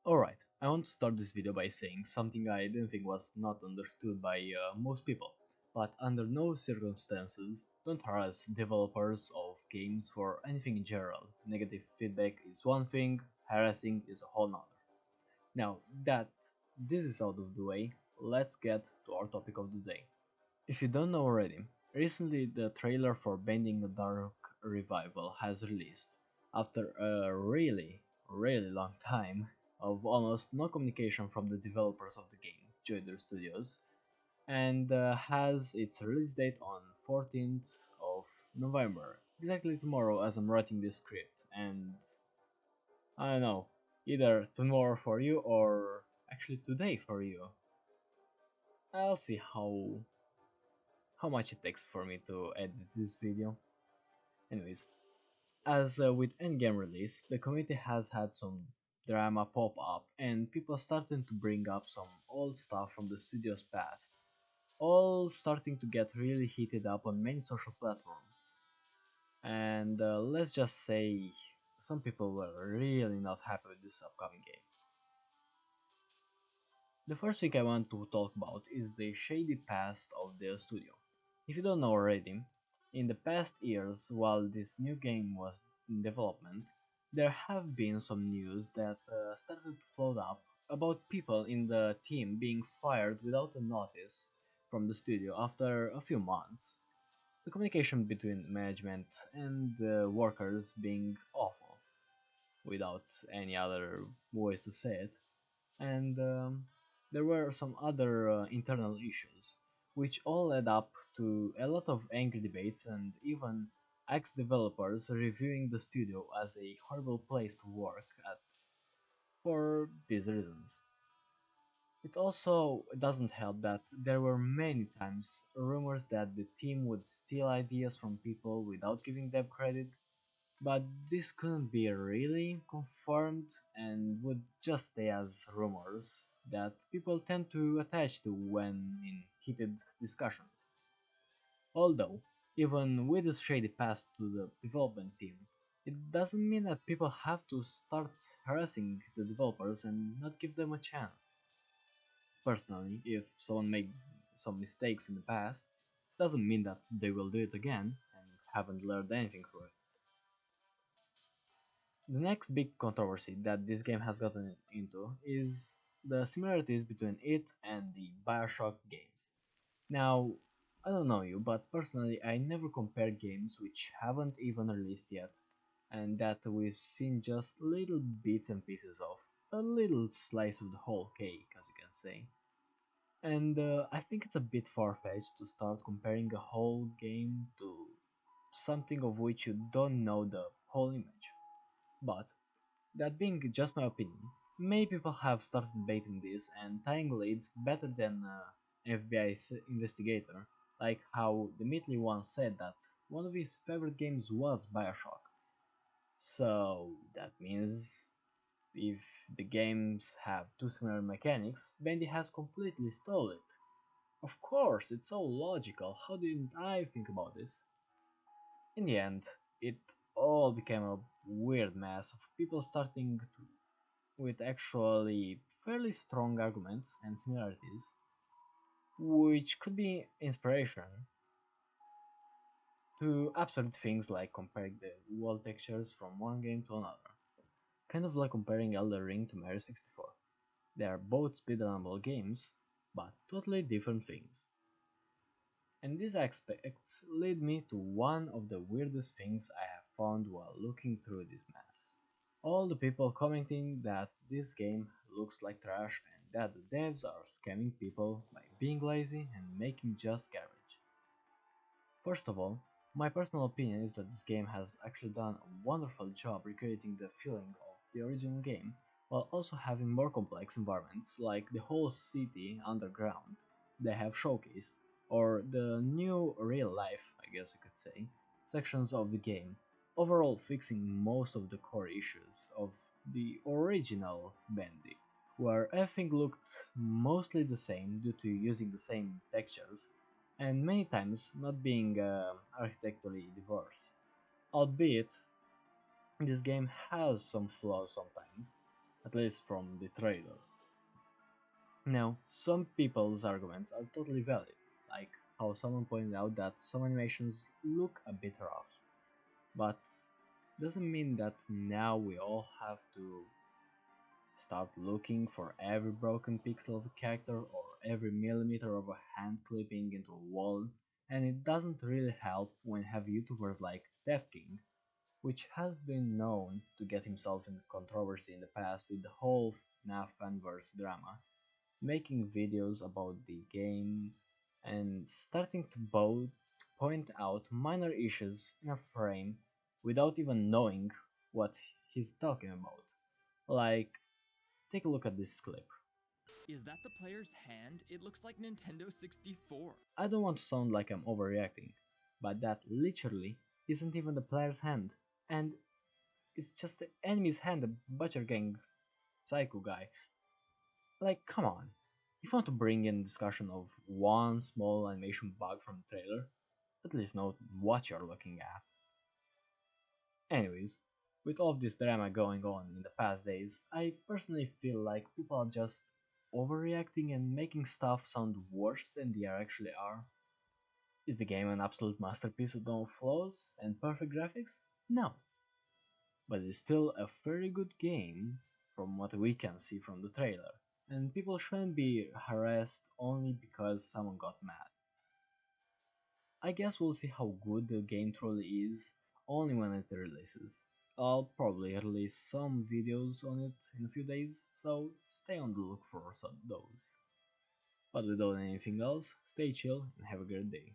Alright, I want to start this video by saying something I didn't think was not understood by most people, but under no circumstances don't harass developers of games for anything in general. Negative feedback is one thing, harassing is a whole nother. Now that this is out of the way, let's get to our topic of the day. If you don't know already, recently the trailer for Bending the Dark Revival has released after a really long time of almost no communication from the developers of the game, Joyder Studios, and has its release date on 14th of November, exactly tomorrow as I'm writing this script, and I don't know, either tomorrow for you or actually today for you. I'll see how much it takes for me to edit this video. Anyways, as with any game release, the community has had some drama pop up and people starting to bring up some old stuff from the studio's past, all starting to get really heated up on many social platforms. And let's just say some people were really not happy with this upcoming game. The first thing I want to talk about is the shady past of the studio. If you don't know already, in the past years while this new game was in development, there have been some news that started to float up about people in the team being fired without a notice from the studio after a few months. The communication between management and the workers being awful, without any other ways to say it, and there were some other internal issues, which all led up to a lot of angry debates and even ex-developers reviewing the studio as a horrible place to work at for these reasons. It also doesn't help that there were many times rumors that the team would steal ideas from people without giving them credit, but this couldn't be really confirmed and would just stay as rumors that people tend to attach to when in heated discussions. Although, even with this shady past to the development team, it doesn't mean that people have to start harassing the developers and not give them a chance. Personally, if someone made some mistakes in the past, doesn't mean that they will do it again and haven't learned anything from it. The next big controversy that this game has gotten into is the similarities between it and the Bioshock games. Now, I don't know you, but personally I never compare games which haven't even released yet, and that we've seen just little bits and pieces of, a little slice of the whole cake, as you can say. And I think it's a bit far-fetched to start comparing a whole game to something of which you don't know the whole image. But that being just my opinion, many people have started debating this and tying leads better than FBI's investigator, like how themeatly once said that one of his favorite games was Bioshock. So that means if the games have two similar mechanics, Bendy has completely stole it. Of course, it's so logical, how didn't I think about this? In the end, it all became a weird mess of people starting to with actually fairly strong arguments and similarities, which could be inspiration to absurd things like comparing the wall textures from one game to another. Kind of like comparing Elder Ring to Mario 64. They are both speedrunnable games, but totally different things. And these aspects lead me to one of the weirdest things I have found while looking through this mess. All the people commenting that this game looks like trash and that the devs are scamming people by being lazy and making just garbage. First of all, my personal opinion is that this game has actually done a wonderful job recreating the feeling of the original game, while also having more complex environments like the whole city underground they have showcased, or the new real life, I guess you could say, sections of the game, overall fixing most of the core issues of the original Bendy, where everything looked mostly the same due to using the same textures and many times not being architecturally diverse. Albeit, this game has some flaws sometimes, at least from the trailer. Now, some people's arguments are totally valid, like how someone pointed out that some animations look a bit rough, but doesn't mean that now we all have to start looking for every broken pixel of a character or every millimeter of a hand clipping into a wall, and it doesn't really help when you have YouTubers like Death King, which has been known to get himself in controversy in the past with the whole FNAF fanverse drama, making videos about the game and starting to both point out minor issues in a frame without even knowing what he's talking about. Like, take a look at this clip. Is that the player's hand? It looks like Nintendo 64. I don't want to sound like I'm overreacting, but that literally isn't even the player's hand, and it's just the enemy's hand, the Butcher Gang psycho guy. Like, come on. If you want to bring in discussion of one small animation bug from the trailer, at least know what you're looking at. Anyways, with all of this drama going on in the past days, I personally feel like people are just overreacting and making stuff sound worse than they actually are. Is the game an absolute masterpiece with no flaws and perfect graphics? No, but it's still a very good game from what we can see from the trailer, and people shouldn't be harassed only because someone got mad. I guess we'll see how good the game truly is only when it releases. I'll probably release some videos on it in a few days, so stay on the look for some those. But without anything else, stay chill and have a great day.